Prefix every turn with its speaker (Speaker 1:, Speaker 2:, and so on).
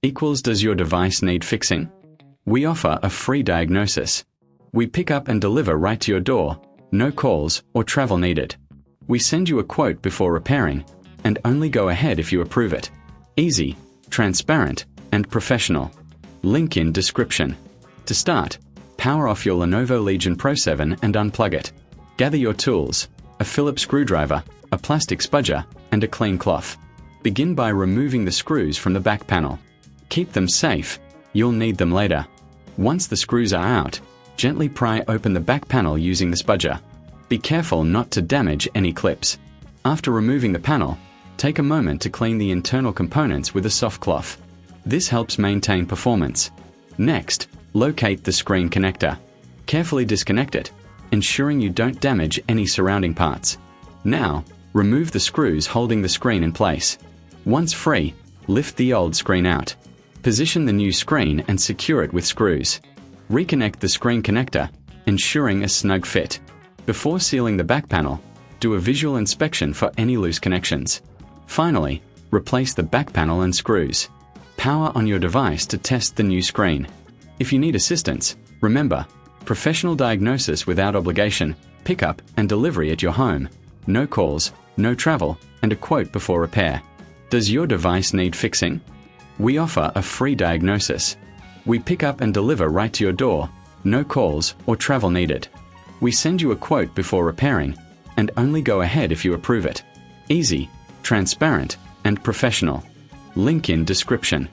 Speaker 1: equals does your device need fixing? We offer a free diagnosis. We pick up and deliver right to your door, no calls or travel needed. We send you a quote before repairing, and only go ahead if you approve it. Easy, transparent, and professional. Link in description. To start, power off your Lenovo Legion Pro 7 and unplug it. Gather your tools, a Phillips screwdriver, a plastic spudger, and a clean cloth. Begin by removing the screws from the back panel. Keep them safe, you'll need them later. Once the screws are out, gently pry open the back panel using the spudger. Be careful not to damage any clips. After removing the panel, take a moment to clean the internal components with a soft cloth. This helps maintain performance. Next, locate the screen connector. Carefully disconnect it, ensuring you don't damage any surrounding parts. Now, remove the screws holding the screen in place. Once free, lift the old screen out. Position the new screen and secure it with screws. Reconnect the screen connector, ensuring a snug fit. Before sealing the back panel, do a visual inspection for any loose connections. Finally, replace the back panel and screws. Power on your device to test the new screen. If you need assistance, remember, professional diagnosis without obligation, pickup and delivery at your home. No calls, no travel, and a quote before repair. Does your device need fixing? We offer a free diagnosis. We pick up and deliver right to your door, no calls or travel needed. We send you a quote before repairing, and only go ahead if you approve it. Easy, transparent, and professional. Link in description.